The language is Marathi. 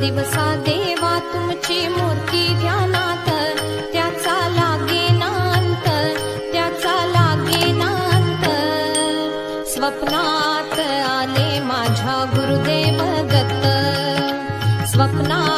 दिवसा देवा तुमची मूर्ती ध्यानात, त्याचा लागेना अंत, त्याचा लागेना अंत. स्वप्नात आले माझ्या गुरुदेव दत्त, स्वप्नात